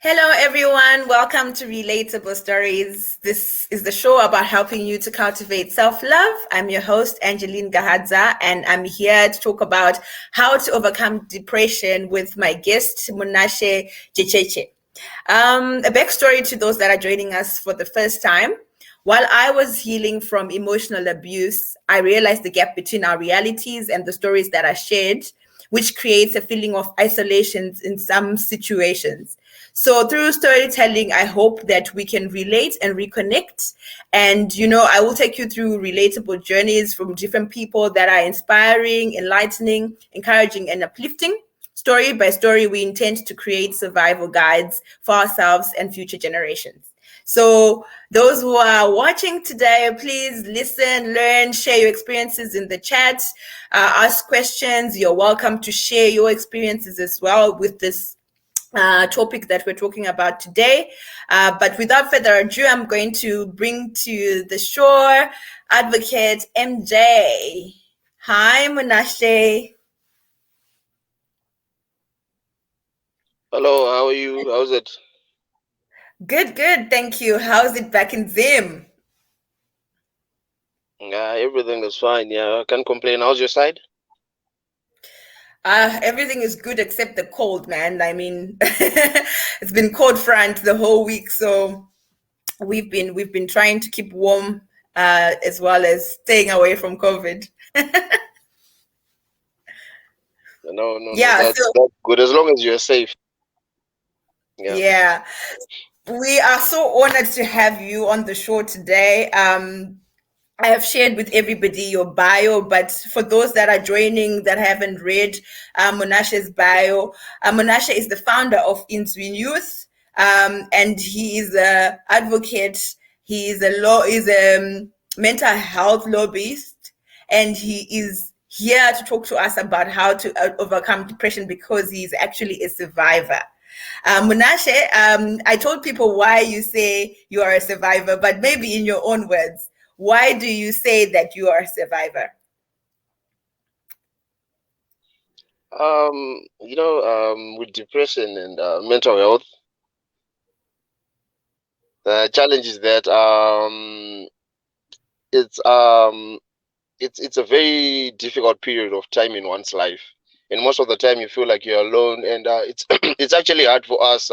Hello, everyone. Welcome to Relatable Stories. This is the show about helping you to cultivate self-love. I'm your host, Angeline Gahadza, and I'm here to talk about how to overcome depression with my guest, Munashe Jecheche. A backstory to those that are joining us for the first time. While I was healing from emotional abuse, I realized the gap between our realities and the stories that are shared, which creates a feeling of isolation in some situations. So through storytelling, I hope that we can relate and reconnect. And, I will take you through relatable journeys from different people that are inspiring, enlightening, encouraging, and uplifting. Story by story, we intend to create survival guides for ourselves and future generations. So those who are watching today, please listen, learn, share your experiences in the chat, ask questions. You're welcome to share your experiences as well with this topic that we're talking about today. But without further ado, I'm going to bring to the shore Advocate MJ. Hi, Munashe. Hello, how are you? How's it? Good, good. Thank you. How's it back in Zim? Yeah, everything is fine. Yeah, I can't complain. How's your side? Everything is good except the cold, man. I mean, it's been cold front the whole week, so we've been trying to keep warm as well as staying away from COVID. No. Yeah, That's good as long as you're safe. Yeah. yeah. We are so honored to have you on the show today. I have shared with everybody your bio, but for those that are joining that haven't read Munashe's bio, Munashe is the founder of Intuin Youth, and he is an advocate. He is a mental health lobbyist, and he is here to talk to us about how to overcome depression because he is actually a survivor. Munashe, I told people why you say you are a survivor, but maybe in your own words, why do you say that you are a survivor? With depression and mental health, the challenge is that it's um it's a very difficult period of time in one's life, and most of the time you feel like you're alone, and it's it's actually hard for us,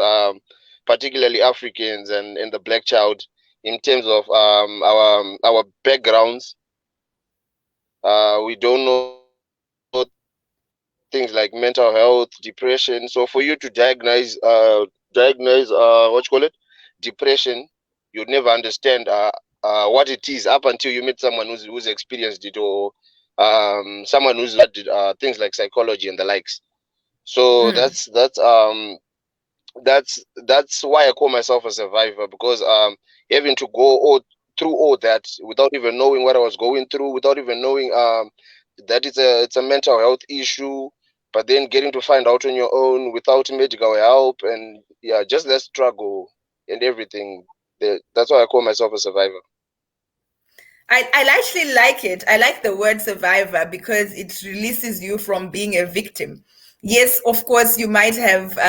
particularly Africans and the black child, in terms of our backgrounds. We don't know things like mental health, depression. So for you to diagnose what you call it, depression, you'd never understand what it is up until you meet someone who's experienced it, or someone who's studied things like psychology and the likes. So Mm. that's why I call myself a survivor, because having to go through all that without even knowing what I was going through, without even knowing that it's a mental health issue, but then getting to find out on your own without medical help, and yeah, just that struggle and everything. That's why I call myself a survivor. I actually like it. I like the word survivor because it releases you from being a victim. Yes, of course, you might have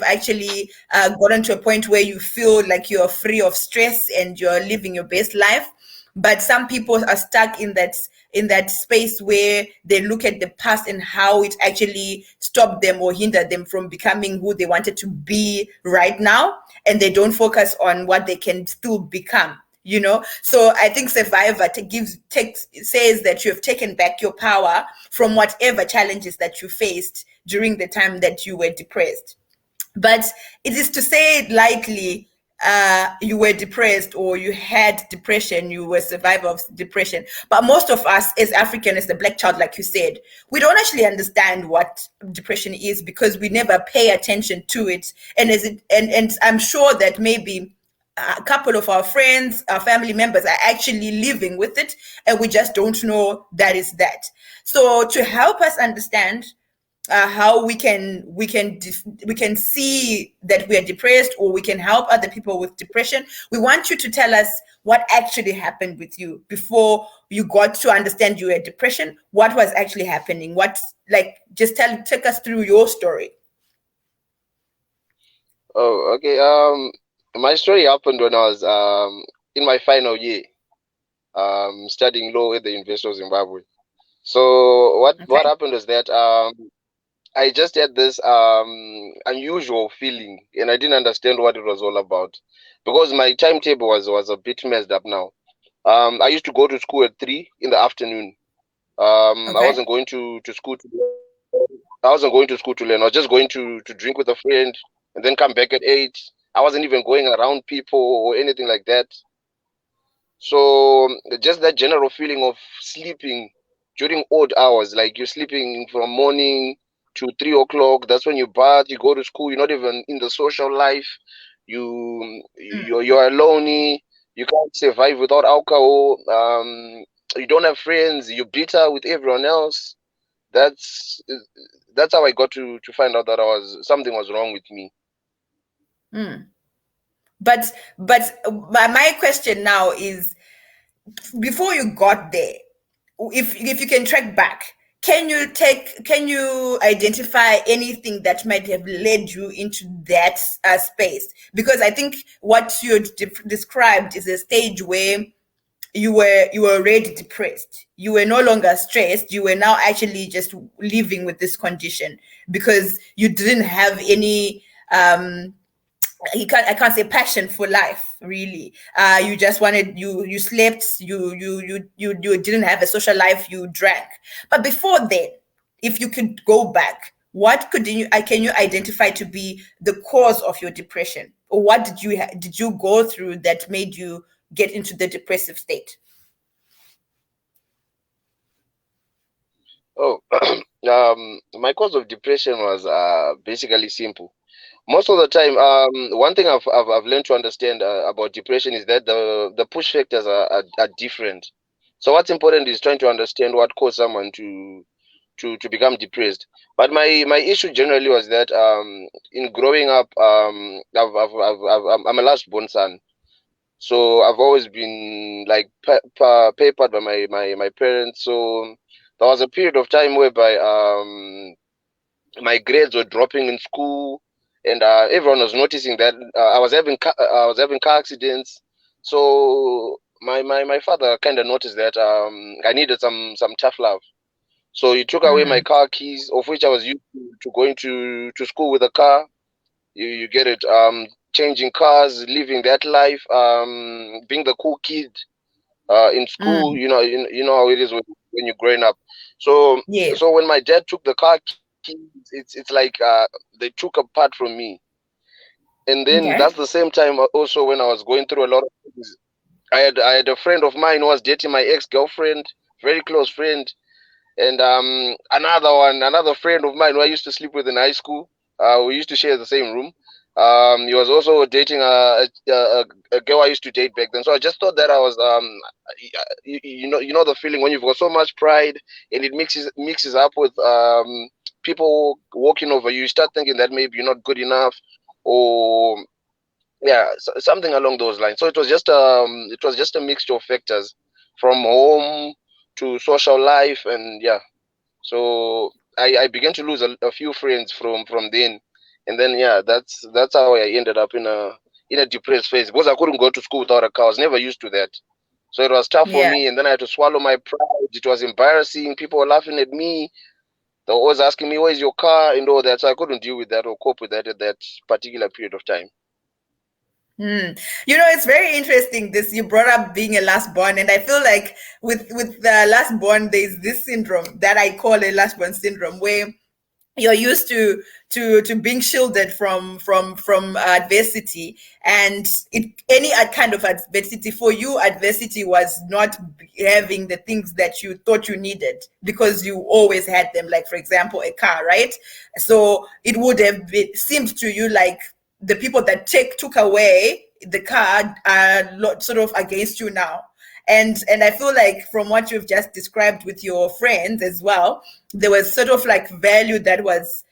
actually gotten to a point where you feel like you're free of stress and you're living your best life. But some people are stuck in that space where they look at the past and how it actually stopped them or hindered them from becoming who they wanted to be right now, and they don't focus on what they can still become. So I think survivor says that you have taken back your power from whatever challenges that you faced during the time that you were depressed. But it is to say it lightly. You were depressed or you had depression, you were a survivor of depression. But most of us as African, as the black child, like you said, we don't actually understand what depression is because we never pay attention to it. And I'm sure that maybe a couple of our friends, our family members are actually living with it, and we just don't know that is that. So to help us understand how we can see that we are depressed, or we can help other people with depression, we want you to tell us what actually happened with you before you got to understand you had depression. What was actually happening? Take us through your story. Oh, okay. My story happened when I was in my final year, studying law at the University of Zimbabwe. So what Okay. happened was that I just had this unusual feeling, and I didn't understand what it was all about, because my timetable was a bit messed up now. I used to go to school at 3 in the afternoon. I Okay. wasn't going to school to I wasn't going to school to learn. I was just going to drink with a friend and then come back at 8. I wasn't even going around people or anything like that. So just that general feeling of sleeping during odd hours, like you're sleeping from morning to 3 o'clock. That's when you bath, you go to school. You're not even in the social life. You're alone. You can't survive without alcohol. You don't have friends. You're bitter with everyone else. That's that's how I got to find out that I was something was wrong with me. Mm. But my question now is, before you got there, if you can track back, can you identify anything that might have led you into that space? Because I think what you described is a stage where you were already depressed. You were no longer stressed. You were now actually just living with this condition because you didn't have any I can't say passion for life really. You just wanted, you slept, you didn't have a social life, you drank. But before then, if you could go back, what could you can you identify to be the cause of your depression, or what did you go through that made you get into the depressive state? Oh, my cause of depression was basically simple. Most of the time, one thing I've learned to understand about depression is that the push factors are different. So what's important is trying to understand what caused someone to become depressed. But my issue generally was that in growing up, I'm a last born son, so I've always been like papered by my parents. So there was a period of time whereby my grades were dropping in school, and everyone was noticing that I was having car accidents. So my father kind of noticed that I needed some tough love. So he took away my Mm, car keys, of which I was used to going to school with a car. You get it, changing cars, living that life, being the cool kid in school. mm, You know how it is when you're growing up. So yes. so when my dad took the car keys, it's like they took a part from me. And then that's Okay. the same time also when I was going through a lot of things. I had a friend of mine who was dating my ex-girlfriend, very close friend, and another friend of mine who I used to sleep with in high school. We used to share the same room. He was also dating a girl I used to date back then. So I just thought that I was you know the feeling when you've got so much pride and it mixes up with people walking over you. You start thinking that maybe you're not good enough, or yeah, something along those lines. So it was just a mixture of factors, from home to social life, and yeah. So I began to lose a few friends from then, and then yeah, that's how I ended up in a depressed phase, because I couldn't go to school without a car. I was never used to that, so it was tough for Yeah. me. And then I had to swallow my pride. It was embarrassing. People were laughing at me. They were always asking me, "Where's your car?" and all that. So I couldn't deal with that or cope with that at that particular period of time. Mm. You know, it's very interesting. This you brought up being a last born, and I feel like with the last born, there's this syndrome that I call a last born syndrome, where you're used to being shielded from adversity, and any kind of adversity for you, adversity was not having the things that you thought you needed because you always had them, like for example a car, right? So it would have seemed to you like the people that took away the car are sort of against you now. And I feel like from what you've just described with your friends as well, there was sort of like value that was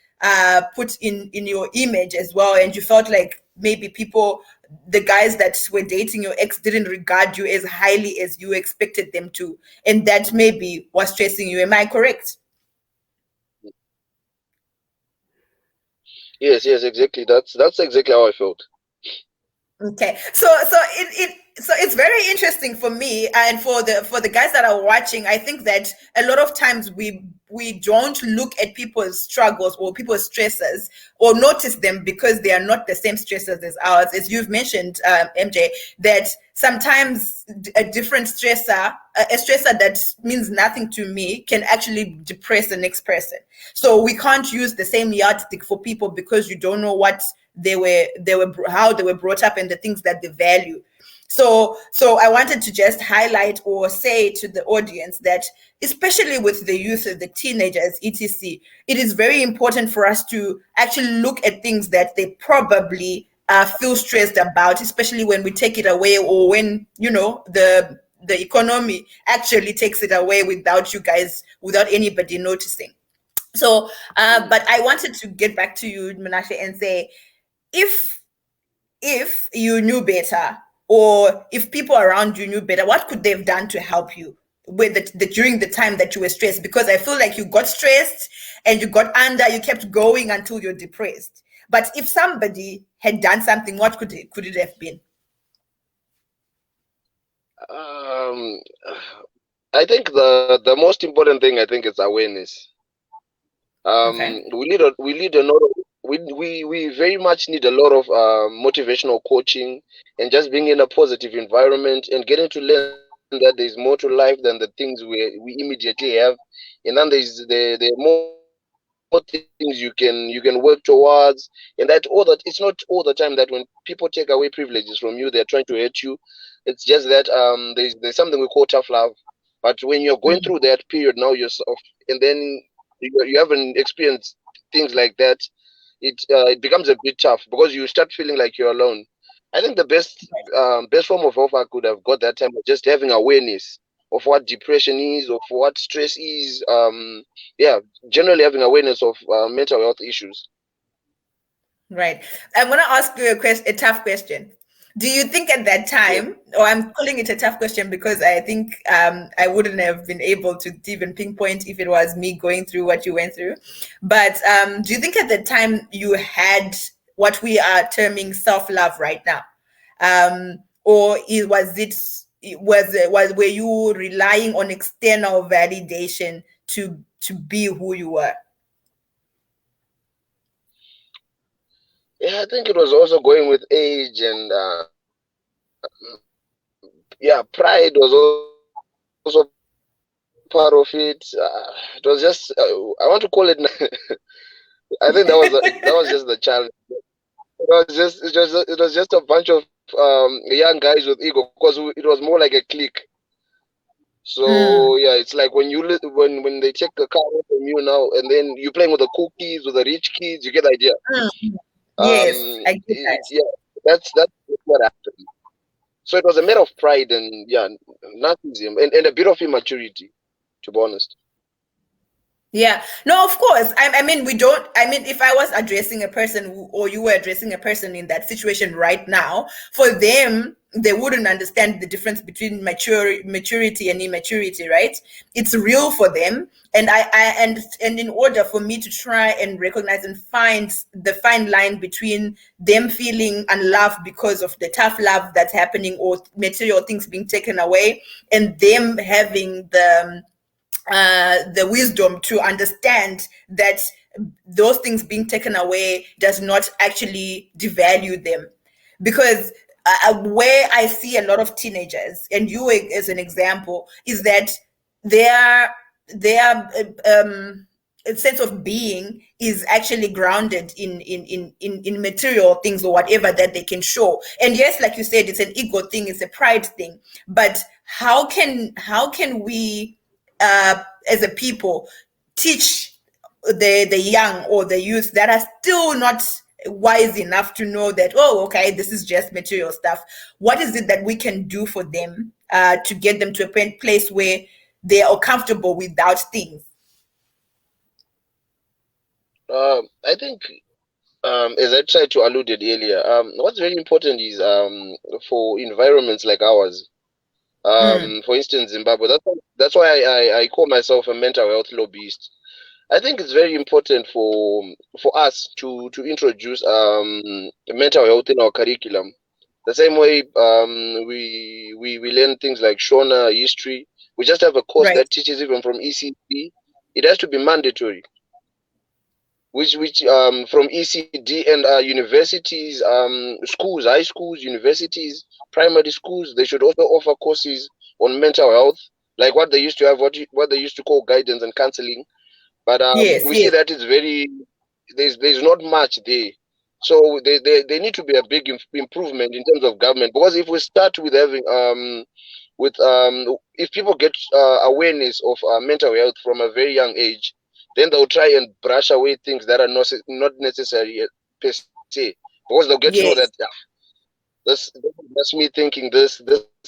put in your image as well, and you felt like maybe people, the guys that were dating your ex, didn't regard you as highly as you expected them to, and that maybe was stressing you. Am I correct? Yes, exactly. That's exactly how I felt. Okay, so it's very interesting for me and for the guys that are watching. I think that a lot of times we don't look at people's struggles or people's stresses or notice them because they are not the same stresses as ours. As you've mentioned, MJ, that sometimes a different stressor, a stressor that means nothing to me, can actually depress the next person. So we can't use the same yardstick for people because you don't know what they were how they were brought up and the things that they value. So I wanted to just highlight or say to the audience that, especially with the youth, the teenagers, etc., it is very important for us to actually look at things that they probably feel stressed about, especially when we take it away, or when the economy actually takes it away without you guys, without anybody noticing. So, but I wanted to get back to you, Menashe, and say, if you knew better, or if people around you knew better, what could they have done to help you with during the time that you were stressed? Because I feel like you got stressed and you got under, you kept going until you're depressed. But if somebody had done something, what could it have been? Um, I think the most important thing, I think, is awareness. Okay. We need a lot of we very much need a lot of motivational coaching, and just being in a positive environment and getting to learn that there's more to life than the things we immediately have. And then there are more things you can work towards. And that all that it's not all the time that when people take away privileges from you, they're trying to hurt you. It's just that there's something we call tough love. But when you're going through Mm. that period now yourself, and then you haven't experienced things like that, it becomes a bit tough because you start feeling like you're alone. I think the best form of help I could have got that time was just having awareness of what depression is, of what stress is. Yeah, generally having awareness of mental health issues. Right. I'm going to ask you a tough question. Do you think at that Yeah. time, or I'm calling it a tough question because I think I wouldn't have been able to even pinpoint if it was me going through what you went through. But do you think at the time you had what we are terming self-love right now? Or were you relying on external validation to be who you were? Yeah, I think it was also going with age, and yeah, pride was also part of it. It was just I want to call it. I think that was just the challenge. It was just a bunch of young guys with ego, because it was more like a clique. So Mm, yeah, it's like when when they take the car away from you now, and then you're playing with the cool kids, with the rich kids. You get the idea. mm. Yes, I get that. Yeah, that's what happened. So it was a matter of pride and, yeah, narcissism, and a bit of immaturity, to be honest. Yeah. No, of course. I mean, we don't. I mean, if I was addressing a person or you were addressing a person in that situation right now, for them, they wouldn't understand the difference between maturity and immaturity, right? It's real for them. And and in order for me to try and recognize and find the fine line between them feeling unloved because of the tough love that's happening or material things being taken away, and them having the wisdom to understand that those things being taken away does not actually devalue them. Because where I see a lot of teenagers, and you as an example, is that their their sense of being is actually grounded in material things or whatever that they can show. And yes, like you said, it's an ego thing, it's a pride thing. But how can we, as a people, teach the young or the youth that are still not wise enough to know that, oh, okay, this is just material stuff? What is it that we can do for them to get them to a place where they are comfortable without things? I think, as I tried to allude it earlier, what's very important is, for environments like ours. Mm, For instance, Zimbabwe. That's why I call myself a mental health lobbyist. I think it's very important for us to introduce mental health in our curriculum. The same way we learn things like Shona history. We just have a course Right. that teaches even from ECD. It has to be mandatory. Which from ECD and universities, schools, high schools, universities, primary schools, they should also offer courses on mental health, like what they used to have, what they used to call guidance and counseling. But Yes, we see yes, that it's very there's not much there. So they need to be a big improvement in terms of government, because if we start with having if people get awareness of mental health from a very young age, then they'll try and brush away things that are not necessary per se, because they'll get to know yes. that this is just me thinking this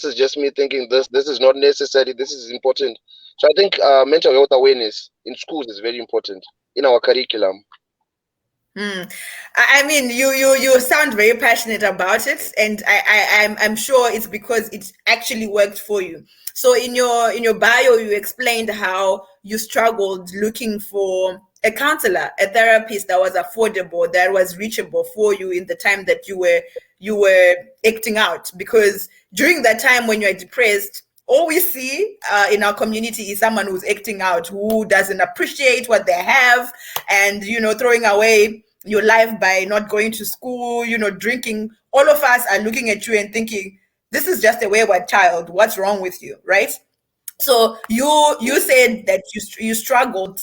is just me thinking this is not necessary, this is important. So I think mental health awareness in schools is very important in our curriculum. Hmm. I mean, you sound very passionate about it, and I'm sure it's because it actually worked for you. So in your bio, you explained how you struggled looking for a counselor, a therapist that was affordable, that was reachable for you in the time that you were acting out. Because during that time when you're depressed, all we see in our community is someone who's acting out, who doesn't appreciate what they have, and throwing away your life by not going to school, drinking. All of us are looking at you and thinking, this is just a wayward child, what's wrong with you, right? So you said that you struggled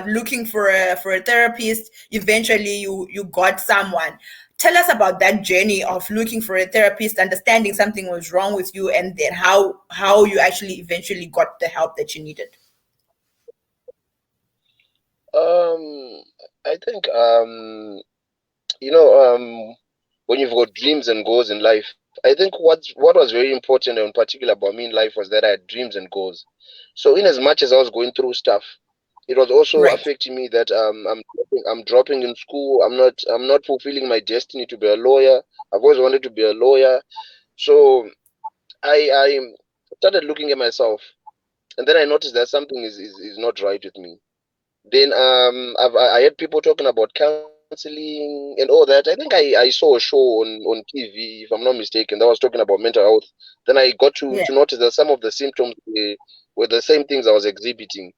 looking for a therapist. Eventually you got someone. Tell us about that journey of looking for a therapist, understanding something was wrong with you, and then how you actually eventually got the help that you needed. um I think when you've got dreams and goals in life, I think what was very important and particular about me in life was that I had dreams and goals. So in as much as I was going through stuff, it was also Right. affecting me that I'm dropping in school. I'm not fulfilling my destiny to be a lawyer. I've always wanted to be a lawyer. So I started looking at myself, and then I noticed that something is not right with me. Then I had people talking about counseling and all that. I think I saw a show on TV, if I'm not mistaken, that was talking about mental health. Then I got to Yeah. notice that some of the symptoms were the same things I was exhibiting.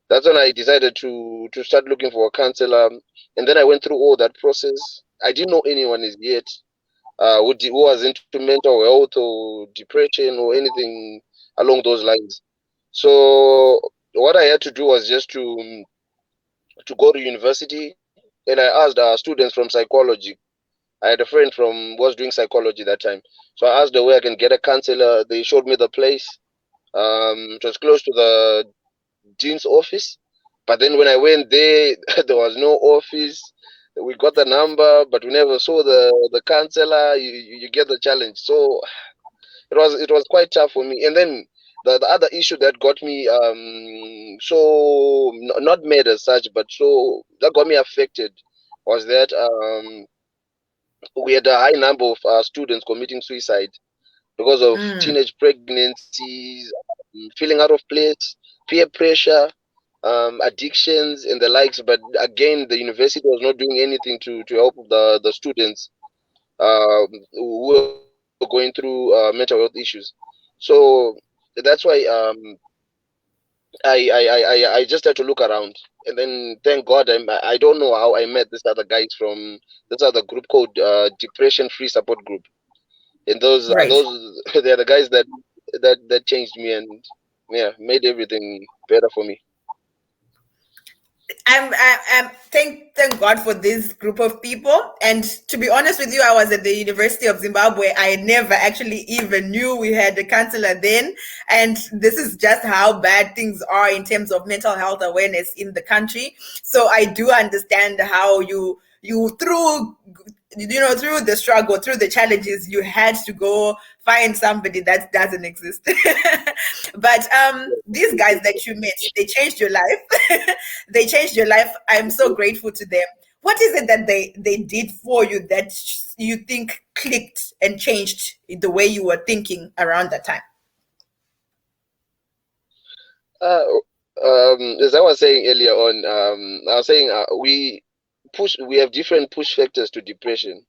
That's when I decided to start looking for a counselor. And then I went through all that process. I didn't know anyone is yet who was into mental health or depression or anything along those lines. So what I had to do was just to go to university, and I asked students from psychology. I had a friend from was doing psychology that time, so I asked the way I can get a counselor. They showed me the place. It was close to the dean's office, but then when I went there, there was no office. We got the number, but we never saw the counselor. You get the challenge. So it was quite tough for me. And then the other issue that got me not mad as such, but so that got me affected was that we had a high number of students committing suicide because of Mm, teenage pregnancies, feeling out of place, peer pressure, addictions, and the likes. But again, the university was not doing anything to help the students who were going through mental health issues. So that's why I just had to look around, and then thank God I don't know how I met these other guys from this other group called Depression Free Support Group, and right. those they're the guys that changed me and yeah made everything better for me. I'm thank God for this group of people. And to be honest with you, I was at the University of Zimbabwe. I never actually even knew we had a counselor then. And this is just how bad things are in terms of mental health awareness in the country. So I do understand how you through the struggle, through the challenges, you had to go find somebody that doesn't exist. But these guys that you met, they changed your life. They changed your life. I'm so grateful to them. What is it that they did for you that you think clicked and changed the way you were thinking around that time? As I was saying earlier on, I was saying we have different push factors to depression.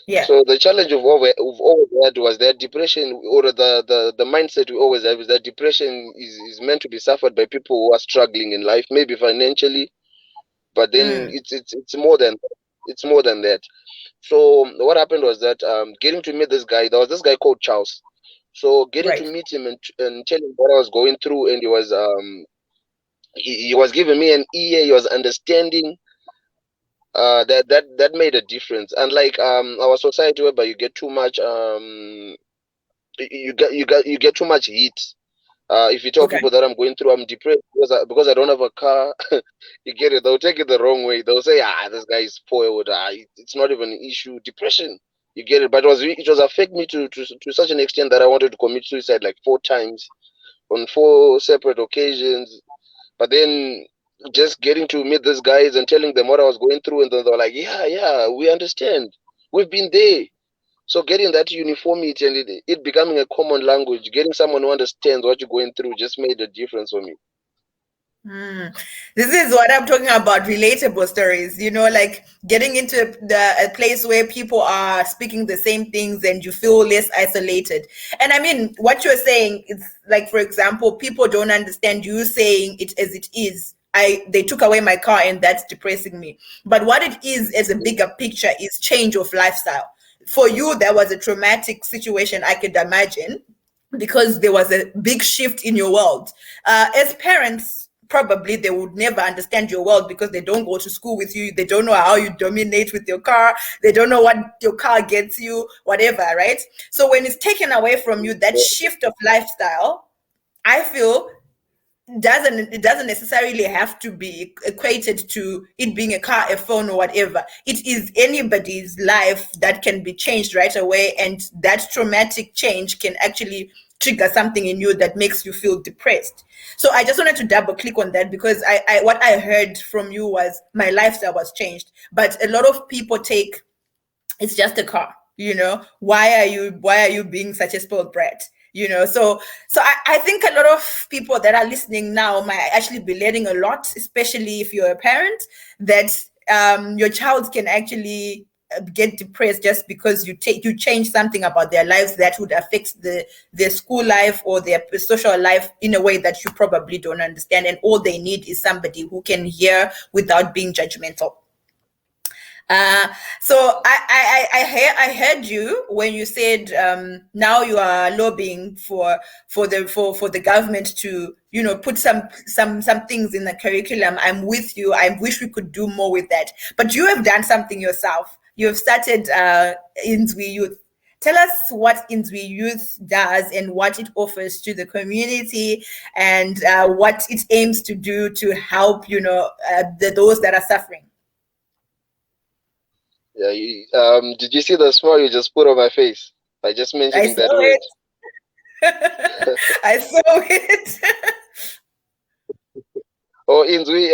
Yeah. So the challenge of we've always had was that depression, or the mindset we always have, is that depression is meant to be suffered by people who are struggling in life, maybe financially, but then Mm. it's more than that. So what happened was that getting to meet this guy, there was this guy called Charles. So getting to Right. meet him and tell him what I was going through, and he was giving me an ear, he was understanding. That made a difference. Unlike our society, whereby you get too much you get too much heat. If you tell Okay. people that I'm going through, I'm depressed because I don't have a car, you get it. They'll take it the wrong way. They'll say, this guy is spoiled. It's not even an issue. Depression, you get it. But it was affect me to such an extent that I wanted to commit suicide like 4 times on 4 separate occasions. But then just getting to meet these guys and telling them what I was going through, and then they're like, yeah, we understand. We've been there. So getting that uniformity and it becoming a common language, getting someone who understands what you're going through just made a difference for me. This is what I'm talking about, relatable stories, like getting into a place where people are speaking the same things and you feel less isolated. And I mean, what you're saying is like, for example, people don't understand you saying it as it is. They took away my car and that's depressing me. But what it is as a bigger picture is change of lifestyle. For you, there was a traumatic situation, I could imagine, because there was a big shift in your world. As parents, probably they would never understand your world because they don't go to school with you. They don't know how you dominate with your car. They don't know what your car gets you, whatever, right? So when it's taken away from you, that shift of lifestyle, I feel it doesn't necessarily have to be equated to it being a car, a phone, or whatever. It is anybody's life that can be changed right away, and that traumatic change can actually trigger something in you that makes you feel depressed. So I just wanted to double click on that because what I heard from you was my lifestyle was changed, but a lot of people take it's just a car. Why are you being such a spoiled brat? So I think a lot of people that are listening now might actually be learning a lot, especially if you're a parent, that your child can actually get depressed just because you change something about their lives that would affect their school life or their social life in a way that you probably don't understand, and all they need is somebody who can hear without being judgmental. uh, so I heard you when you said now you are lobbying for the government to put some things in the curriculum. I'm with you. I wish we could do more with that. But you have done something yourself. You have started Inzwi Youth. Tell us what Inzwi Youth does and what it offers to the community, and what it aims to do to help those that are suffering. Yeah. Did you see the smile you just put on my face by just I mentioning saw that word? it. I saw it. Oh, Inzwi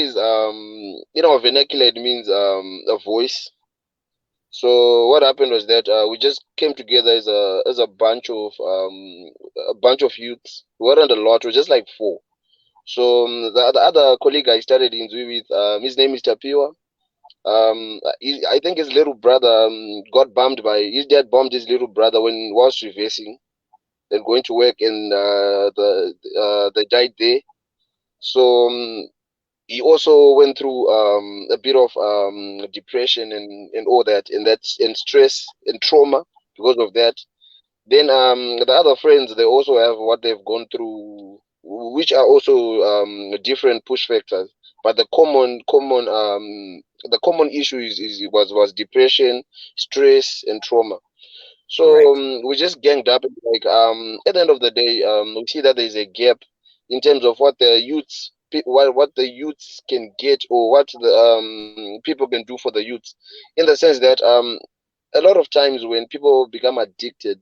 is vernacular. It means a voice. So what happened was that we just came together as a bunch of youths. We weren't a lot. We were just like 4. So the other colleague I started Inzwi with, his name is Tapiwa. I think his little brother got bumped by his dad. Bumped his little brother when was reversing and going to work, and they died there. So he also went through a bit of depression and all that, and stress and trauma because of that. Then the other friends, they also have what they've gone through, which are also different push factors. But the common issue was depression, stress, and trauma. So Right. we just ganged up. Like at the end of the day, we see that there's a gap in terms of what the youths can get, or what the people can do for the youths, in the sense that a lot of times when people become addicted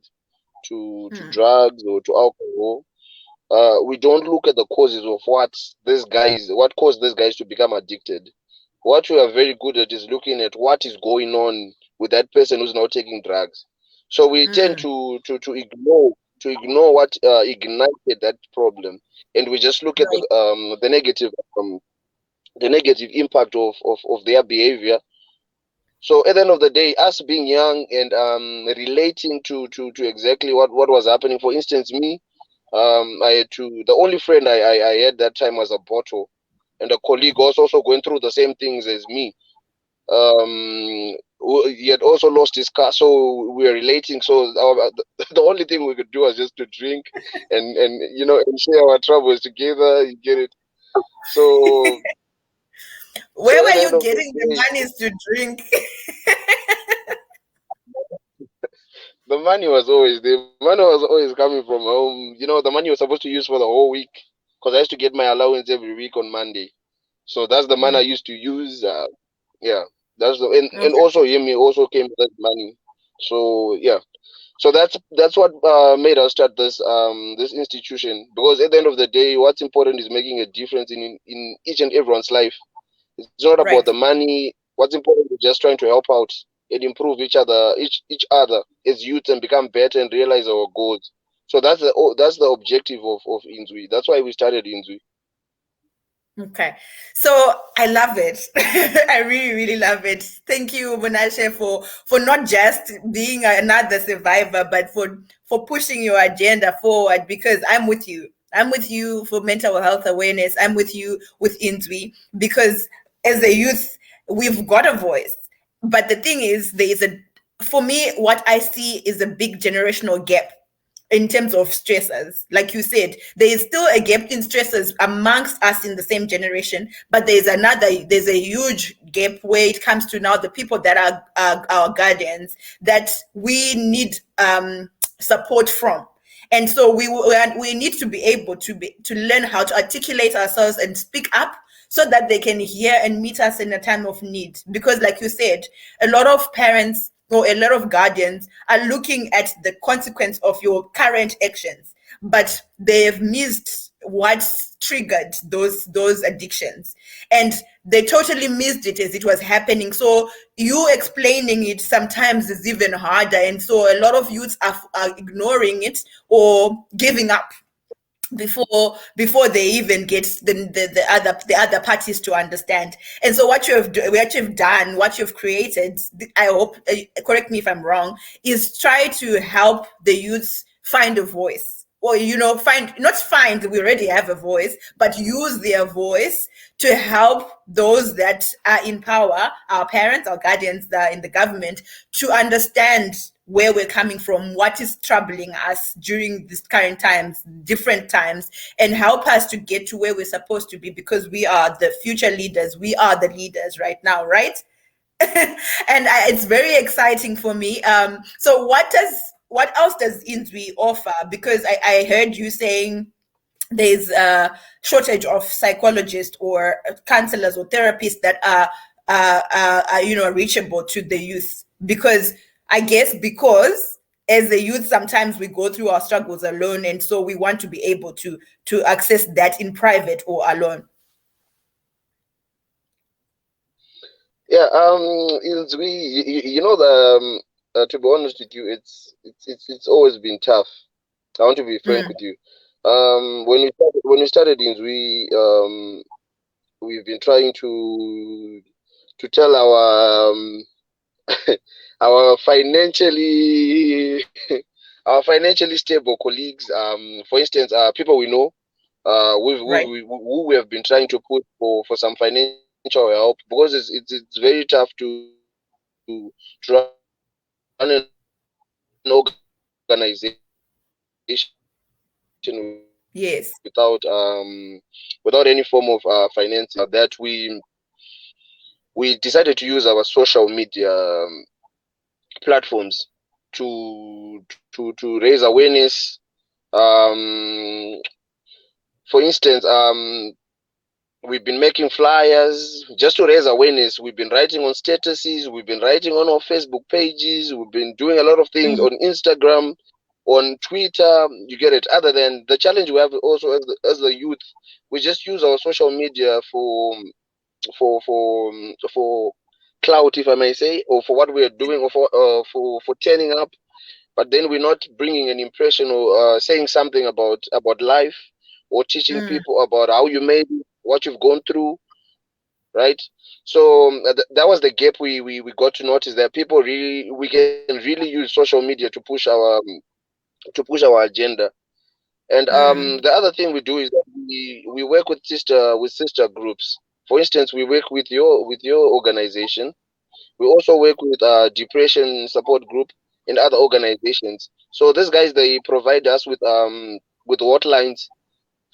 to Hmm. drugs or to alcohol, we don't look at the causes of what caused these guys to become addicted. What we are very good at is looking at what is going on with that person who's now taking drugs. So we tend Hmm. to to ignore what ignited that problem, and we just look at Right. the negative impact of their behavior. So at the end of the day, us being young and relating to exactly what was happening. For instance, me, I had to, the only friend I had that time was a bottle, and a colleague was also going through the same things as me. He had also lost his car, so we were relating. So the only thing we could do was just to drink and and share our troubles together. You get it? So Where at were the end you of the getting the day, monies to drink? the money was always there. Money was always coming from home. The money was supposed to use for the whole week, because I used to get my allowance every week on Monday. So that's the money I Mm, used to use. Yeah, that's and okay. also Yemi also came with that money. So yeah, so that's what made us start this institution, because at the end of the day, what's important is making a difference in each and everyone's life. It's not about Right. the money. What's important is just trying to help out and improve each other as youth, and become better and realize our goals. So that's the objective of Inzwi. That's why we started Inzwi. Okay. So I love it. I really, really love it. Thank you, Munashe, for not just being another survivor, but for pushing your agenda forward, because I'm with you. I'm with you for mental health awareness. I'm with you with Inzwi, because as a youth, we've got a voice. But the thing is, for me, what I see is a big generational gap in terms of stressors. Like you said, there is still a gap in stressors amongst us in the same generation, but there's a huge gap where it comes to now the people that are our guardians, that we need support from. And so we need to be able to learn how to articulate ourselves and speak up, so that they can hear and meet us in a time of need. Because like you said, a lot of parents or a lot of guardians are looking at the consequence of your current actions, but they've missed what triggered those addictions, and they totally missed it as it was happening. So you explaining it sometimes is even harder, and so a lot of youths are ignoring it or giving up before they even get the other parties to understand. And so what you've done, what you've created, I hope, correct me if I'm wrong, is try to help the youths find a voice, or find, we already have a voice, but use their voice to help those that are in power, our parents, our guardians that are in the government, to understand where we're coming from, what is troubling us during these current times, different times, and help us to get to where we're supposed to be, because we are the future leaders. We are the leaders right now, right? And it's very exciting for me. So what else does Inzwi offer? Because I heard you saying there's a shortage of psychologists or counselors or therapists that are reachable to the youth. Because I guess, because as a youth sometimes we go through our struggles alone, and so we want to be able to access that in private or alone. Yeah, the to be honest with you, it's always been tough. I want to be frank Mm, with you. When we started in we've been trying to tell our financially our financially stable colleagues, for instance, people we know, right. who we have been trying to put for some financial help, because it's very tough to run an organization without Yes. without any form of financing. That we decided to use our social media platforms to raise awareness. For instance, we've been making flyers just to raise awareness. We've been writing on statuses. We've been writing on our Facebook pages. We've been doing a lot of things Mm, on Instagram, on Twitter. You get it. Other than the challenge we have also as the youth, we just use our social media for clout, if I may say, or for what we are doing, or for turning up. but then we're not bringing an impression or saying something about life, or teaching people about how you made it, what you've gone through, right? So that was the gap we got to notice, that people really, we can really use social media to push our agenda. And the other thing we do is that we work with sister groups. For instance, we work with your organization. We also work with depression support group and other organizations. So these guys, they provide us with hotlines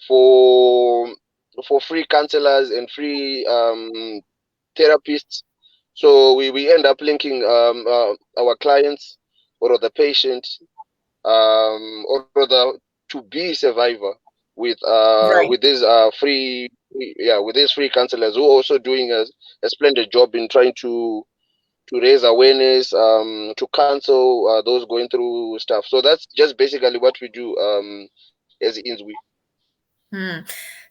for free counselors and free therapists. So we end up linking our clients, or the patient, or rather to be survivor, Right. with these with these free counselors, who are also doing a splendid job in trying to raise awareness, to counsel those going through stuff. So that's just basically what we do as INSWI.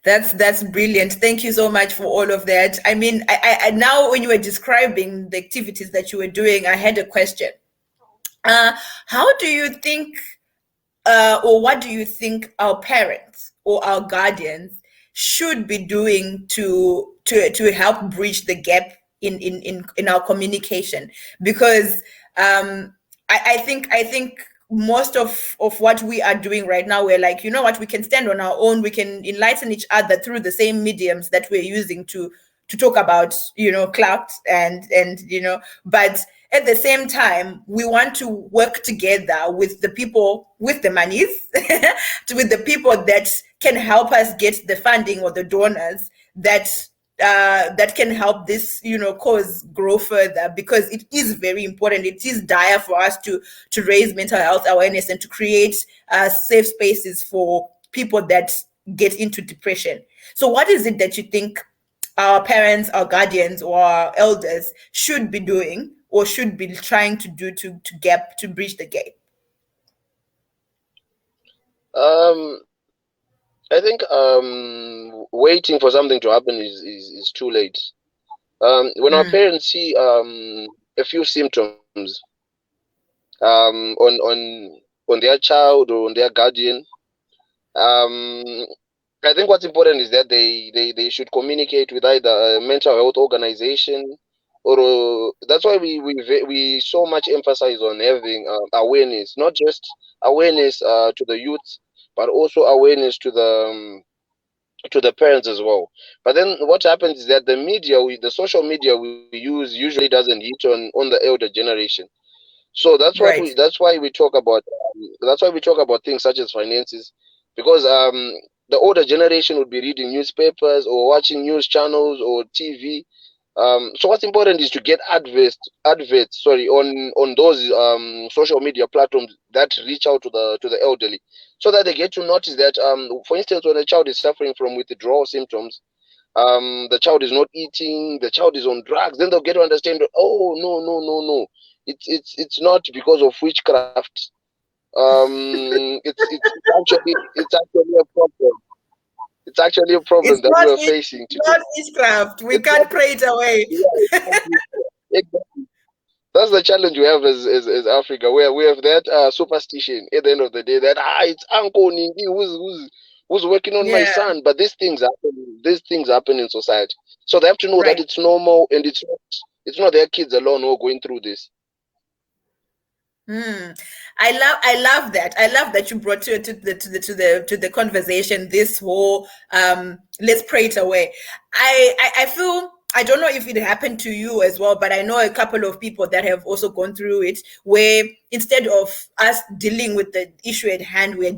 That's brilliant. Thank you so much for all of that. I mean, I now when you were describing the activities that you were doing, I had a question. How do you think, or what do you think our parents or our guardians should be doing to help bridge the gap in our communication? Because I think most of what we are doing right now, we're like, you know what, we can stand on our own, we can enlighten each other through the same mediums that we're using to talk about, clout and but at the same time, we want to work together with the people with the monies, with the people that can help us get the funding or the donors that can help this, cause grow further, because it is very important. It is dire for us to raise mental health awareness and to create safe spaces for people that get into depression. So, what is it that you think our parents, our guardians, or our elders should be doing or should be trying to do to bridge the gap? Um, I think waiting for something to happen is too late. When our Mm, parents see a few symptoms on their child or on their guardian, um, I think what's important is that they should communicate with either a mental health organization, or that's why we so much emphasize on having awareness, not just awareness to the youth, but also awareness to the parents as well. But then what happens is that the social media we use usually doesn't hit on the elder generation. So right. that's why we talk about things such as finances, because the older generation would be reading newspapers or watching news channels or TV. So what's important is to get adverts, sorry, on those social media platforms that reach out to the elderly, so that they get to notice that, for instance, when a child is suffering from withdrawal symptoms, the child is not eating, the child is on drugs, then they'll get to understand, oh, no, no, no, no, it's not because of witchcraft. It's actually a problem. It's actually a problem that we are facing today. Not witchcraft. We It's not. can't pray it away. Yeah, exactly. That's the challenge we have as Africa, where we have that superstition at the end of the day, that it's Uncle Nindi who's working on my Yeah, son. But these things happen in society. So they have to know that right. it's normal, and it's not their kids alone who are going through this. Hmm. I love that. I love that you brought to the conversation this whole let's pray it away. I feel, I don't know if it happened to you as well, but I know a couple of people that have also gone through it, where instead of us dealing with the issue at hand, we're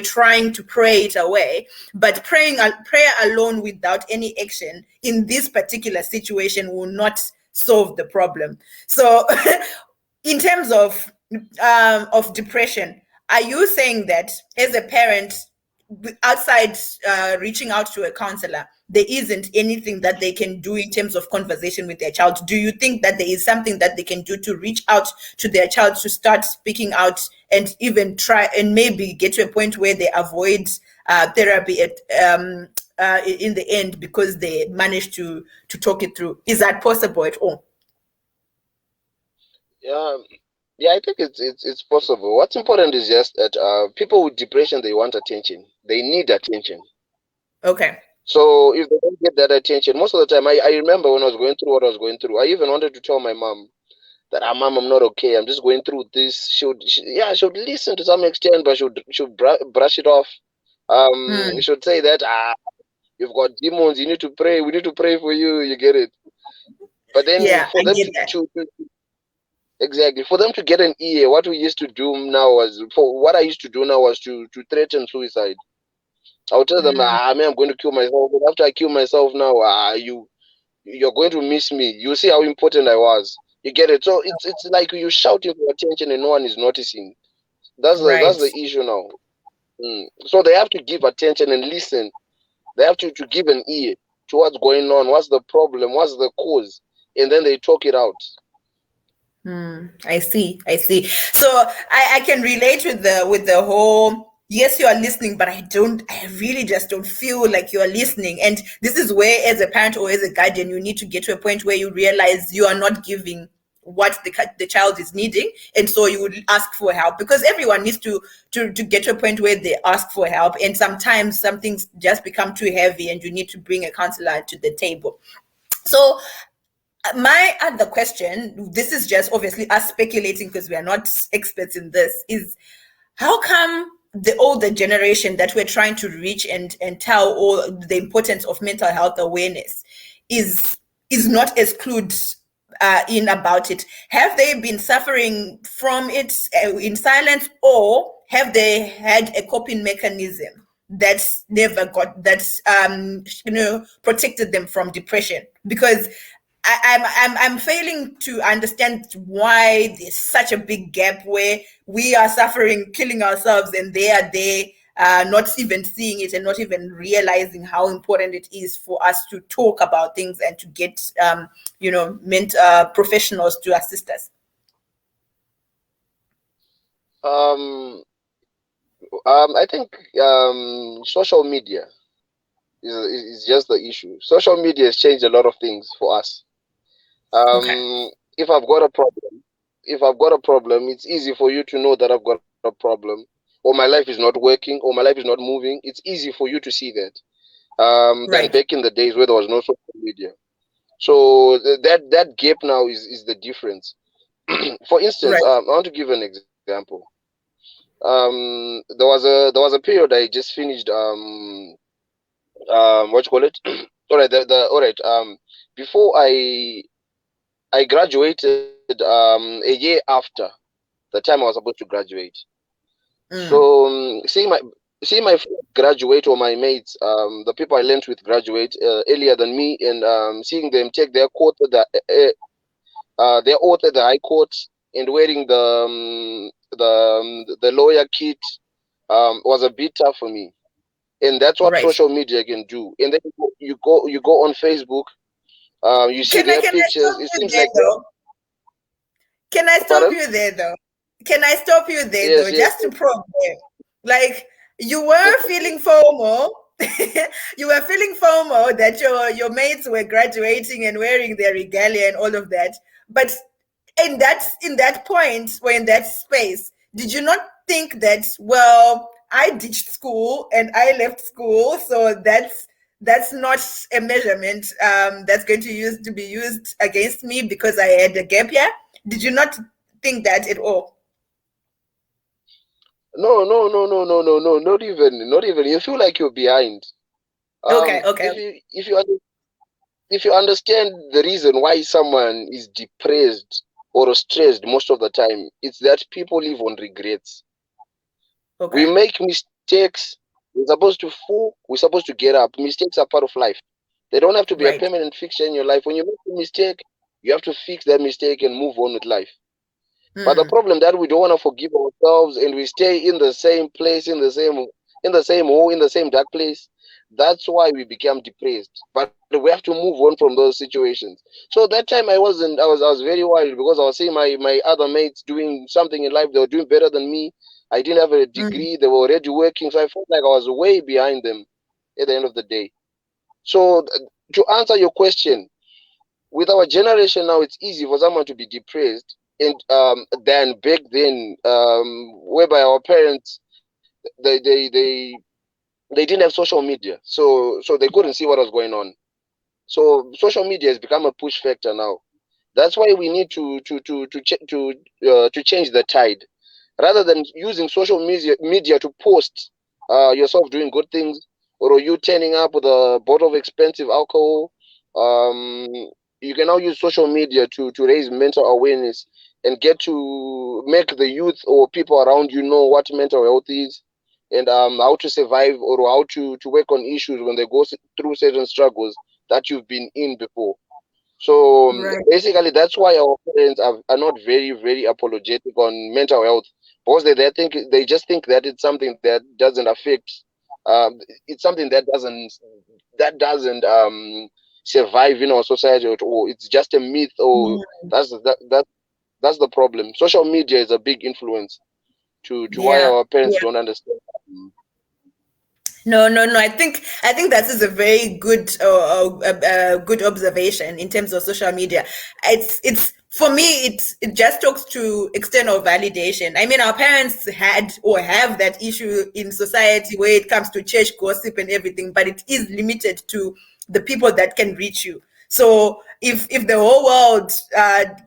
trying to pray it away. But prayer alone without any action in this particular situation will not solve the problem. So in terms of depression, are you saying that as a parent, outside reaching out to a counselor, there isn't anything that they can do in terms of conversation with their child? Do you think that there is something that they can do to reach out to their child, to start speaking out, and even try and maybe get to a point where they avoid therapy in the end, because they managed to talk it through? Is that possible at all? Yeah, Yeah, I think it's possible. What's important is just that people with depression, they want attention. They need attention. Okay. So if they don't get that attention, most of the time, I remember when I was going through what I was going through, I even wanted to tell my mom that, mom, I'm not okay. I'm just going through this. She would listen to some extent, but she would brush it off. Hmm. She would say that, you've got demons. You need to pray. We need to pray for you. You get it. But then Yeah, for I them get that. to exactly, for them to get an ear, what we used to do now was, for what I used to do now was to threaten suicide. I would tell them, Mm, man, I'm going to kill myself. But after I kill myself now, you're going to miss me. You see how important I was. You get it. So it's like you shouting for attention and no one is noticing. That's right. the issue now. So they have to give attention and listen. They have to give an ear to what's going on, what's the problem, what's the cause, and then they talk it out. I see. I see. So I can relate with the whole, yes, you are listening, but I really just don't feel like you are listening. And this is where, as a parent or as a guardian, you need to get to a point where you realize you are not giving what the child is needing, and so you would ask for help, because everyone needs to get to a point where they ask for help, and sometimes some things just become too heavy and you need to bring a counselor to the table. So my other question, this is just obviously us speculating because we are not experts in this, is how come the older generation that we're trying to reach and tell all the importance of mental health awareness is not as clued in about it? Have they been suffering from it in silence, or have they had a coping mechanism that's never got that's protected them from depression? Because I'm failing to understand why there's such a big gap where we are suffering, killing ourselves, and they are there, not even seeing it and not even realizing how important it is for us to talk about things and to get, professionals to assist us. Um, I think social media is just the issue. Social media has changed a lot of things for us. Okay. If I've got a problem, it's easy for you to know that I've got a problem, or my life is not working, or my life is not moving. It's easy for you to see that. Than Right. back in the days where there was no social media. So that gap now is the difference. For instance, Right. I want to give an example. There was a period I just finished. What you call it? All right. All right. Before I graduated a year after the time I was supposed to graduate. Mm. So seeing my friends graduate, or my mates, the people I learned with graduate earlier than me, and seeing them take their court at their oath at the high court, and wearing the lawyer kit, was a bit tough for me. And that's what Right. social media can do. And then you go on Facebook, you see Can I their can I pictures. stop It you seems there like, though? Can I stop pardon? you there though? Can I stop you there Yes, though? yes, Just to probe there. Like, you were feeling FOMO. You were feeling FOMO that your mates were graduating and wearing their regalia and all of that. But in that point, or in that space, did you not think that, well, I ditched school and I left school, so that's not a measurement that's going to be used against me because I had a gap year? Did you not think that at all? no, no, no, no, no, no, no, not even. You feel like you're behind. Okay, okay, If you understand the reason why someone is depressed or stressed most of the time, it's that people live on regrets. We okay. make mistakes. We're supposed to fall. We're supposed to get up. Mistakes are part of life. They don't have to be a Right. permanent fixture in your life. When you make a mistake, you have to fix that mistake and move on with life. But the Mm, problem that we don't want to forgive ourselves, and we stay in the same place, in the same hole, in the same dark place. That's why we become depressed. But we have to move on from those situations. So that time I was very worried, because I was seeing my other mates doing something in life. They were doing better than me. I didn't have a mm, degree. They were already working. So I felt like I was way behind them at the end of the day. So to answer your question, with our generation now, it's easy for someone to be depressed than back then, whereby our parents they they they they didn't have social media, so they couldn't see what was going on. So social media has become a push factor now. That's why we need to change the tide, rather than using social media to post yourself doing good things, or you turning up with a bottle of expensive alcohol. Um, you can now use social media to raise mental awareness and get to make the youth or people around you know what mental health is, and how to survive, or how to work on issues when they go through certain struggles that you've been in before. So Right. basically, that's why our parents are not very, very apologetic on mental health, because they just think that it's something that doesn't affect. It's something that doesn't survive in our society, or it's just a myth, or Mm, that's the problem. Social media is a big influence to why yeah. our parents Yeah. don't understand. No, no, no. I think that is a very good observation in terms of social media. It's for me. It just talks to external validation. I mean, our parents had or have that issue in society where it comes to church gossip and everything, but it is limited to the people that can reach you. So if the whole world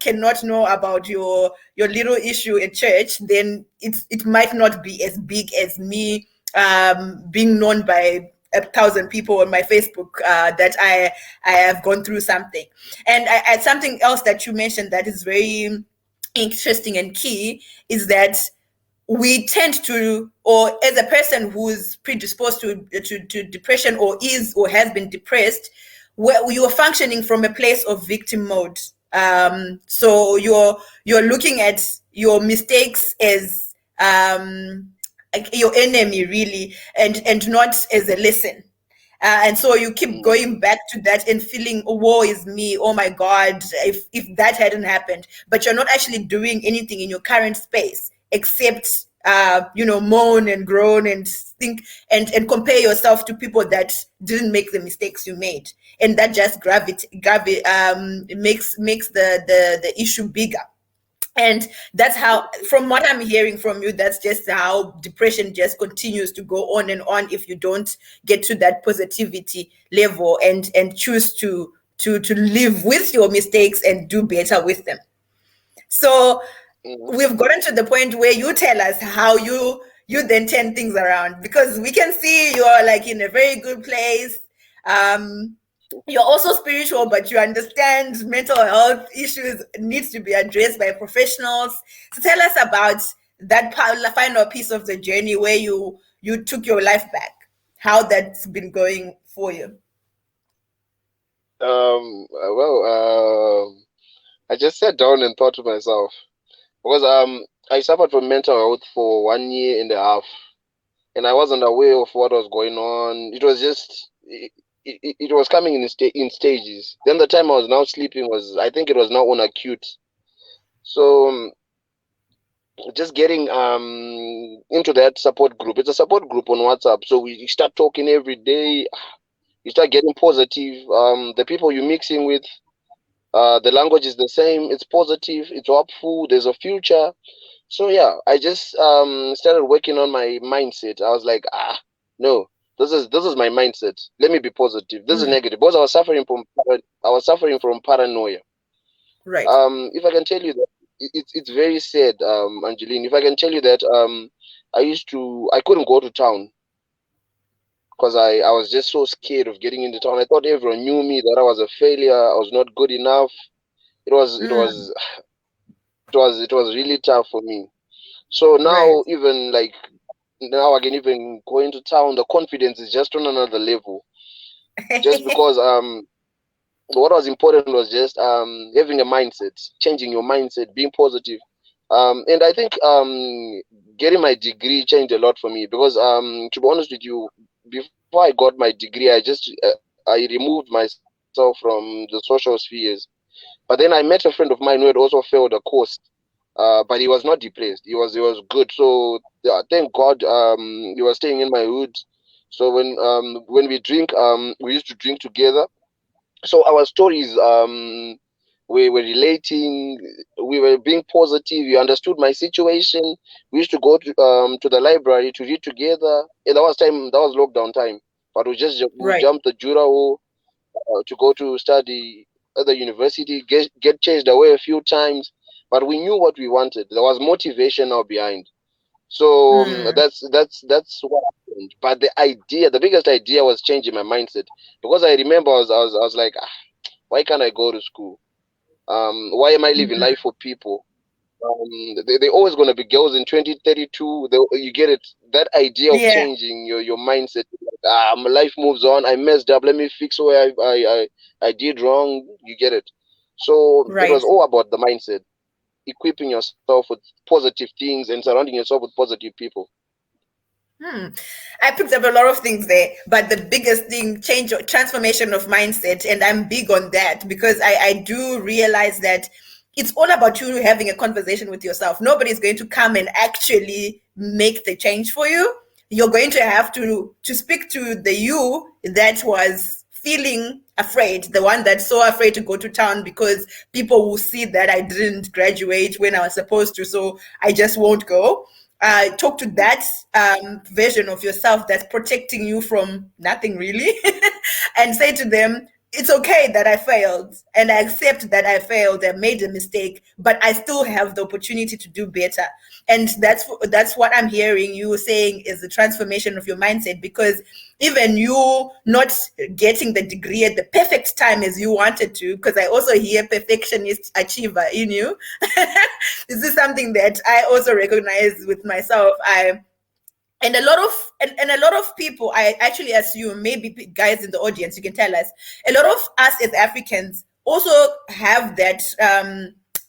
cannot know about your little issue at church, then it might not be as big as me being known by 1,000 people on my Facebook that I have gone through something. And something else that you mentioned that is very interesting and key is that we tend to, or as a person who's predisposed to depression, or is or has been depressed, where you are functioning from a place of victim mode. So you're looking at your mistakes as like your enemy, really, and not as a lesson. And so you keep Mm, going back to that and feeling, oh, woe is me. Oh my God, if that hadn't happened. But you're not actually doing anything in your current space except, moan and groan and think and compare yourself to people that didn't make the mistakes you made. And that just makes the issue bigger. And that's how, from what I'm hearing from you, that's just how depression just continues to go on and on if you don't get to that positivity level and choose to live with your mistakes and do better with them. So mm. we've gotten to the point where you tell us how you then turn things around, because we can see you're like in a very good place. um you're also spiritual, but you understand mental health issues needs to be addressed by professionals. So tell us about that final piece of the journey where you took your life back, how that's been going for you. I just sat down and thought to myself, because I suffered from mental health for 1 year and a half, and I wasn't aware of what was going on. It was just it was coming in stages. Then the time I was now sleeping was, I think it was now on acute. So just getting into that support group. It's a support group on WhatsApp. So we start talking every day. You start getting positive. The people you're mixing with, the language is the same. It's positive. It's hopeful. There's a future. So yeah, I just started working on my mindset. I was like, no, this is my mindset. Let me be positive. This is Mm, negative. Because I was suffering from paranoia. right. If I can tell you that, it's very sad, Angeline. If I can tell you that, I couldn't go to town because I was just so scared of getting into town. I thought everyone knew me, that I was a failure. I was not good enough. It was it Mm, was it was really tough for me. So right. now, even like now, I can even go into town. The confidence is just on another level. Just because what was important was just having a mindset, changing your mindset, being positive. And I think getting my degree changed a lot for me, because to be honest with you, before I got my degree, I removed myself from the social spheres. But then I met a friend of mine who had also failed a course, but he was not depressed. He was good. So yeah, thank God, he was staying in my hood. So when we drink, we used to drink together. So our stories we were relating, we were being positive. You understood my situation. We used to go to the library to read together. And that was lockdown time, but we Right. jumped the Jurao to go to study at the university, get chased away a few times, but we knew what we wanted. There was motivation now behind. So Mm. that's what happened. But the biggest idea was changing my mindset, because I remember I was like, why can't I go to school? Why am I living life for people? They always going to be girls in 2032. You get it, that idea of Yeah. changing your mindset. Like, my life moves on. I messed up. Let me fix where I did wrong. You get it. So it Right. was all about the mindset, equipping yourself with positive things and surrounding yourself with positive people. I picked up a lot of things there, but the biggest thing, transformation of mindset, and I'm big on that because I do realize that it's all about you having a conversation with yourself. Nobody's going to come and actually make the change for you. You're going to have to speak to the you that was feeling afraid, the one that's so afraid to go to town because people will see that I didn't graduate when I was supposed to, so I just won't go. Talk to that version of yourself that's protecting you from nothing really, and say to them, it's okay that I failed and I accept that I failed and made a mistake, but I still have the opportunity to do better. And that's what I'm hearing you saying is the transformation of your mindset, because even you not getting the degree at the perfect time as you wanted to, because I also hear perfectionist achiever in you. This is something that I also recognize with myself. And a lot of and a lot of people, I actually assume, maybe guys in the audience, you can tell us, a lot of us as Africans also have that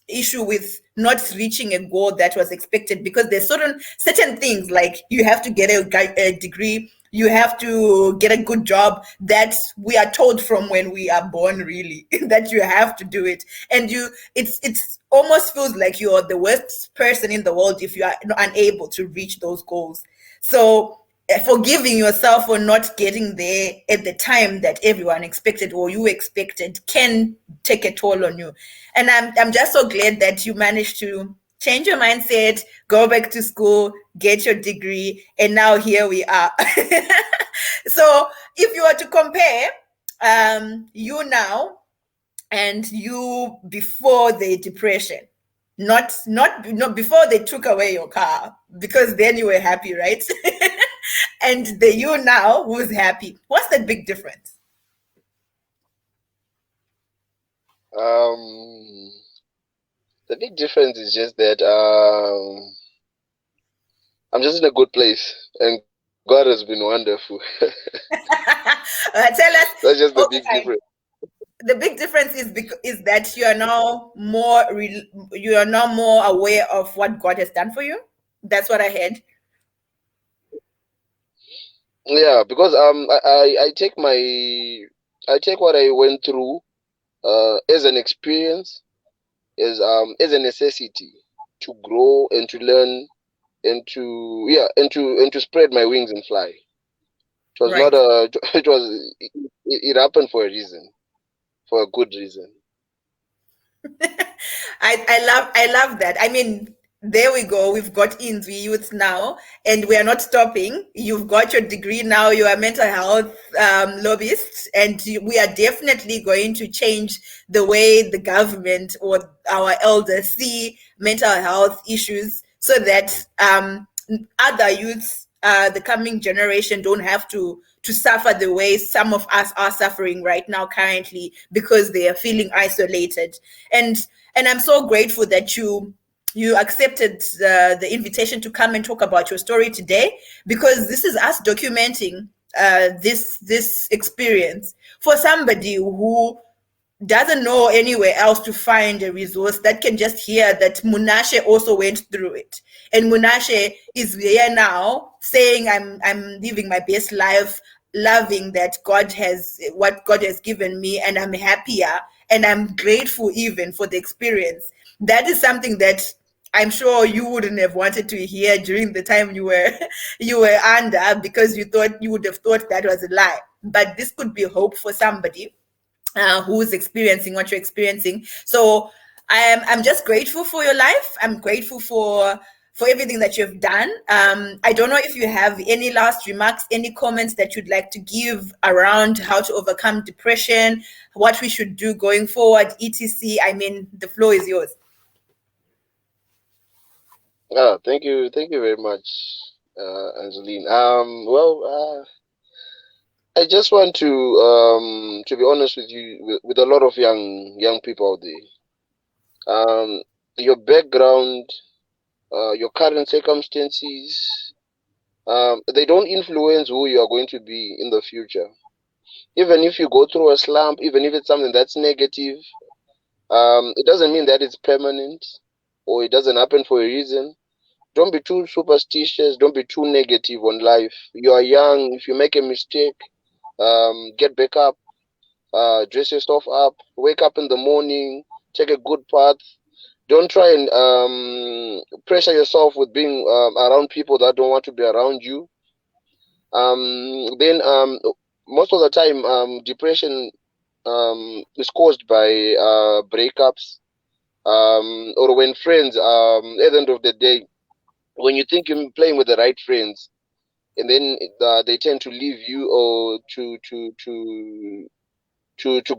issue with not reaching a goal that was expected, because there's certain things, like you have to get a degree, you have to get a good job, that we are told from when we are born, really, that you have to do it. And it's almost feels like you're the worst person in the world if you are unable to reach those goals. So forgiving yourself for not getting there at the time that everyone expected or you expected can take a toll on you. And I'm just so glad that you managed to change your mindset, go back to school, get your degree, and now here we are. So if you were to compare you now and you before the depression, not before they took away your car, because then you were happy, right? And the you now who's happy, what's the big difference? Um, the big difference is just that I'm just in a good place, and God has been wonderful. Tell us. That's just the Okay, big fine. difference. The big difference is that you are now you are now more aware of what God has done for you. That's what I heard. Yeah, because I take what I went through as an experience, as a necessity to grow and to learn and to spread my wings and fly. It was not Right. a it happened for a reason, for a good reason. I love that. I mean, there we go. We've got we youth now, and we are not stopping. You've got your degree now. You are mental health lobbyist, and we are definitely going to change the way the government or our elders see mental health issues, so that other youths, the coming generation, don't have to suffer the way some of us are suffering right now currently, because they are feeling isolated. And I'm so grateful that you accepted the invitation to come and talk about your story today, because this is us documenting this experience for somebody who doesn't know anywhere else to find a resource, that can just hear that Munashe also went through it. And Munashe is here now saying, I'm living my best life, loving that God has what God has given me, and I'm happier, and I'm grateful even for the experience. That is something that I'm sure you wouldn't have wanted to hear during the time you were you were under, because you would have thought that was a lie. But this could be hope for somebody. who's experiencing what you're experiencing. So I'm just grateful for your life. I'm grateful for everything that you've done. I don't know if you have any last remarks, any comments that you'd like to give around how to overcome depression, what we should do going forward, etc. I mean, the floor is yours. Thank you very much, Angeline. I just want to be honest with you, with a lot of young people out there. Your background, your current circumstances, they don't influence who you are going to be in the future. Even if you go through a slump, even if it's something that's negative, it doesn't mean that it's permanent or it doesn't happen for a reason. Don't be too superstitious. Don't be too negative on life. You are young. If you make a mistake, get back up, dress yourself up, wake up in the morning, take a good path. Don't try and pressure yourself with being around people that don't want to be around you. Then most of the time, depression is caused by breakups, or when friends, at the end of the day, when you think you're playing with the right friends, and then they tend to leave you, or to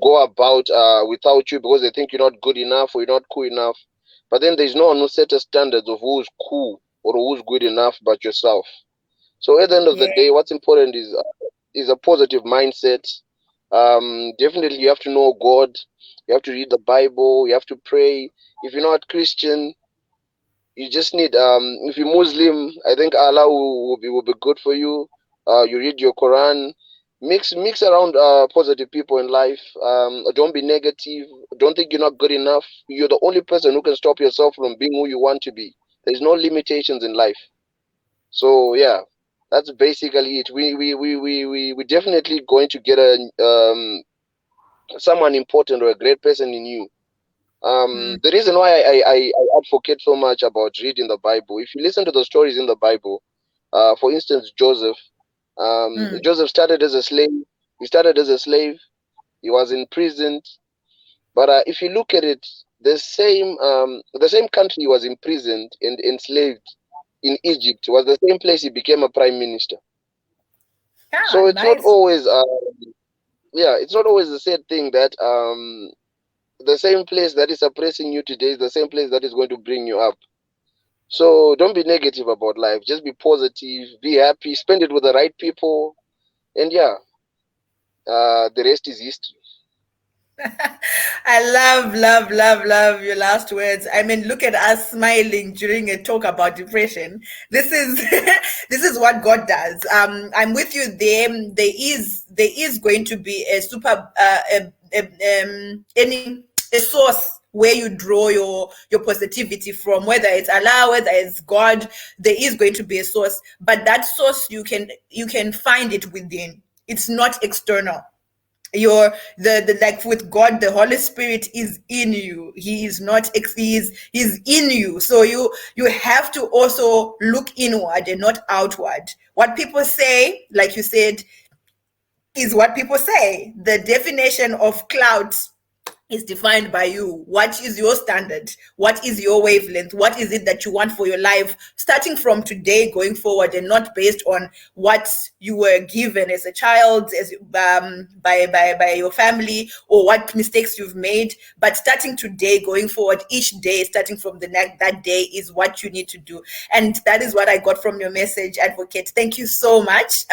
go about without you because they think you're not good enough or you're not cool enough. But then there's no one who set a standard of who's cool or who's good enough but yourself. So at the end of the Yeah. day, what's important is a positive mindset. Definitely, you have to know God. You have to read the Bible. You have to pray. If you're not Christian, you just need if you're Muslim, I think Allah will be good for you. You read your Quran, mix around positive people in life. Don't be negative. Don't think you're not good enough. You're the only person who can stop yourself from being who you want to be. There's no limitations in life. So yeah, that's basically it. We definitely going to get a someone important or a great person in you. The reason why I advocate so much about reading the Bible, if you listen to the stories in the Bible, for instance, Joseph, Joseph started as a slave. He started as a slave. He was imprisoned. But if you look at it, the same country he was imprisoned and enslaved in Egypt was the same place he became a prime minister. Ah, So it's not nice. always, it's not always the same thing that the same place that is suppressing you today is the same place that is going to bring you up. So don't be negative about life. Just be positive, be happy, spend it with the right people, and yeah, the rest is history. I love your last words. I mean, look at us smiling during a talk about depression. This is this is what God does. I'm with you there. There is going to be a super a source where you draw your positivity from, whether it's Allah, whether it's God. There is going to be a source, but that source you can find it within. It's not external. Your the like with God, the Holy Spirit is in you. He is not he's in you. So you have to also look inward and not outward. What people say, like you said, is what people say. The definition of clout is defined by you. What is your standard? What is your wavelength? What is it that you want for your life, starting from today going forward, and not based on what you were given as a child, as by your family, or what mistakes you've made, but starting today going forward, each day starting from that day is what you need to do. And that is what I got from your message, Advocate. Thank you so much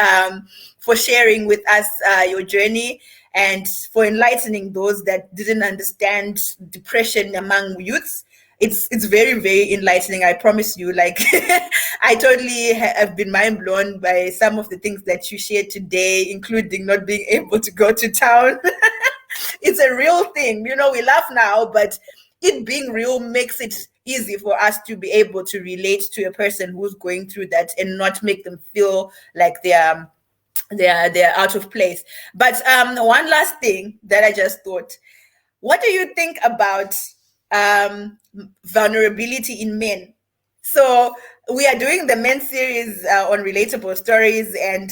for sharing with us your journey, and for enlightening those that didn't understand depression among youths. It's very enlightening, I promise you. Like I totally have been mind blown by some of the things that you shared today, including not being able to go to town. It's a real thing. We laugh now, but it being real makes it easy for us to be able to relate to a person who's going through that and not make them feel like they're out of place. But one last thing that I just thought: what do you think about vulnerability in men? So we are doing the men series on relatable stories, and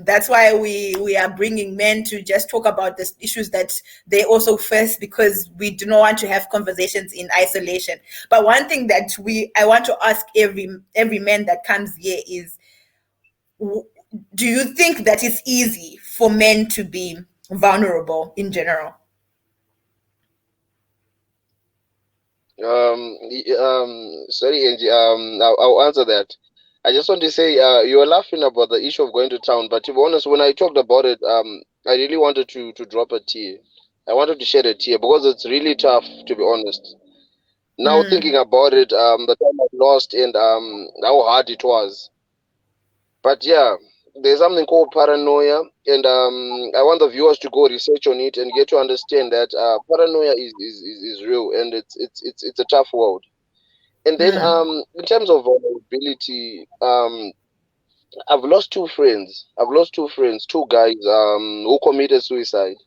that's why we are bringing men to just talk about the issues that they also face, because we do not want to have conversations in isolation. But one thing that I want to ask every man that comes here is, do you think that it's easy for men to be vulnerable in general? Sorry, Angie. I'll answer that. I just want to say, you were laughing about the issue of going to town, but to be honest, when I talked about it, I really wanted to drop a tear. I wanted to shed a tear because it's really tough, to be honest. Now thinking about it, the time I lost and how hard it was. But yeah, there's something called paranoia, and I want the viewers to go research on it and get to understand that paranoia is real, and it's a tough world. And then in terms of vulnerability, I've lost two friends. I've lost two friends, two guys who committed suicide.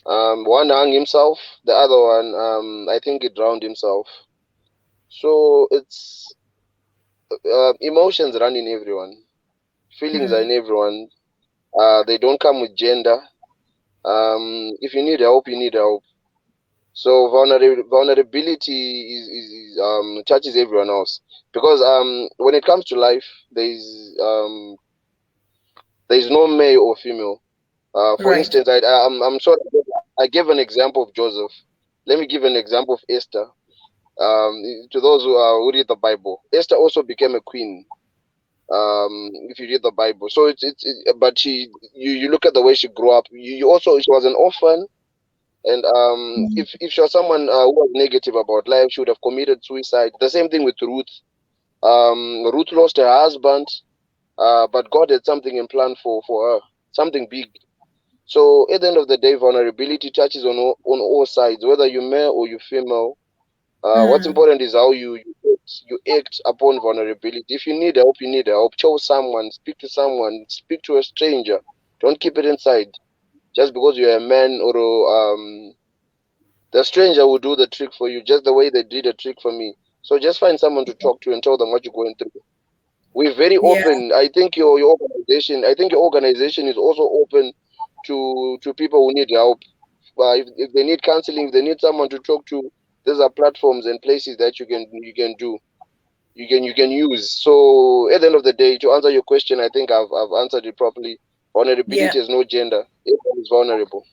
One hung himself, the other one I think he drowned himself. So it's emotions run in everyone. Feelings are in everyone. They don't come with gender. If you need help, you need help. So vulnerability touches everyone else, because when it comes to life, there's no male or female. For Right. instance, I'm sorry, I gave an example of Joseph. Let me give an example of Esther. To those who read the Bible, Esther also became a queen. If you read the Bible, so but you look at the way she grew up. You also, she was an orphan. And if she was someone who was negative about life, she would have committed suicide. The same thing with Ruth. Ruth lost her husband, but God had something in plan for her, something big. So at the end of the day, vulnerability touches on all sides, whether you're male or you're female. What's important is how you act upon vulnerability. If you need help, you need help. Show someone, someone, speak to a stranger. Don't keep it inside. Just because you're a man, or the stranger will do the trick for you, just the way they did a trick for me. So just find someone to talk to and tell them what you're going through. We're very Yeah. open. I think your organization is also open to people who need help. If they need counseling, if they need someone to talk to, these are platforms and places that you can use. So at the end of the day, to answer your question, I think I've answered it properly. Yeah. Vulnerability has no gender. Everyone is vulnerable.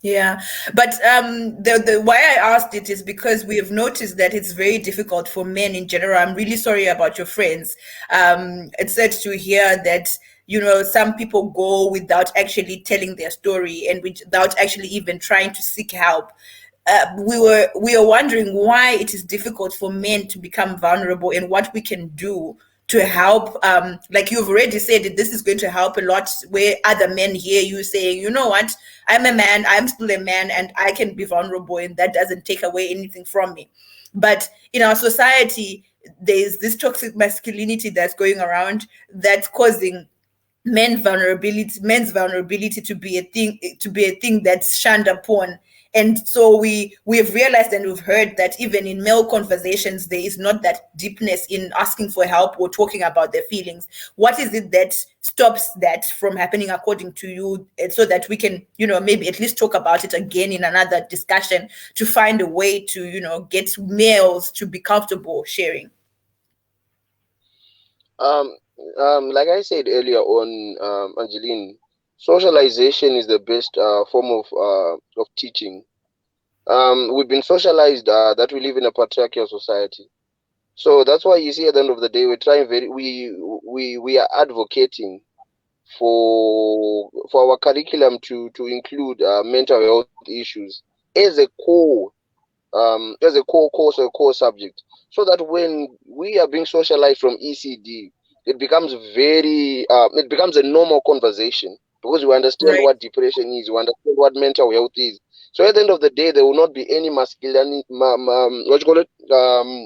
Yeah, but the why I asked it is because we have noticed that it's very difficult for men in general. I'm really sorry about your friends. It's sad to hear that, some people go without actually telling their story, and without actually even trying to seek help. We are wondering why it is difficult for men to become vulnerable, and what we can do to help. Like you've already said, that this is going to help a lot, where other men hear you saying, you know what, I'm a man, I'm still a man, and I can be vulnerable, and that doesn't take away anything from me. But in our society, there's this toxic masculinity that's going around, that's causing men's vulnerability to be a thing that's shunned upon. And so we have realized, and we've heard, that even in male conversations there is not that deepness in asking for help or talking about their feelings. What is it that stops that from happening, according to you, and so that we can, maybe at least talk about it again in another discussion, to find a way to, get males to be comfortable sharing? Um, like I said earlier on, Angeline, socialization is the best form of teaching. We've been socialized that we live in a patriarchal society. So that's why you see, at the end of the day, we're trying very we are advocating for our curriculum to include mental health issues as a core course or core subject, so that when we are being socialized from ECD, it becomes a normal conversation, because we understand Right. what depression is, we understand what mental health is. So at the end of the day, there will not be any masculinity, what you call it,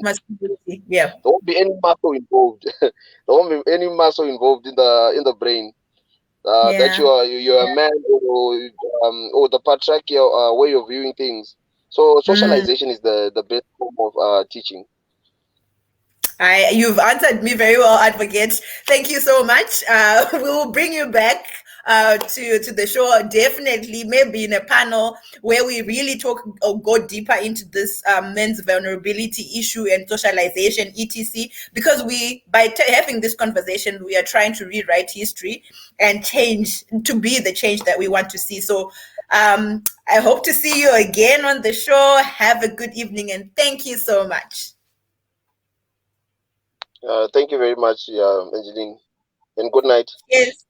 Masculinity. Yeah. there won't be any muscle involved. There won't be any muscle involved in the brain. That Yeah. you're a man, or the patriarchal way of viewing things. So Mm. socialization is the best form of teaching. You've answered me very well, Advocate. Thank you so much. We will bring you back to the show, definitely, maybe in a panel where we really talk or go deeper into this men's vulnerability issue and socialization, etc. Because by having this conversation, we are trying to rewrite history and change to be the change that we want to see. So I hope to see you again on the show. Have a good evening and thank you so much. Thank you very much, Angeline, and good night. Yes.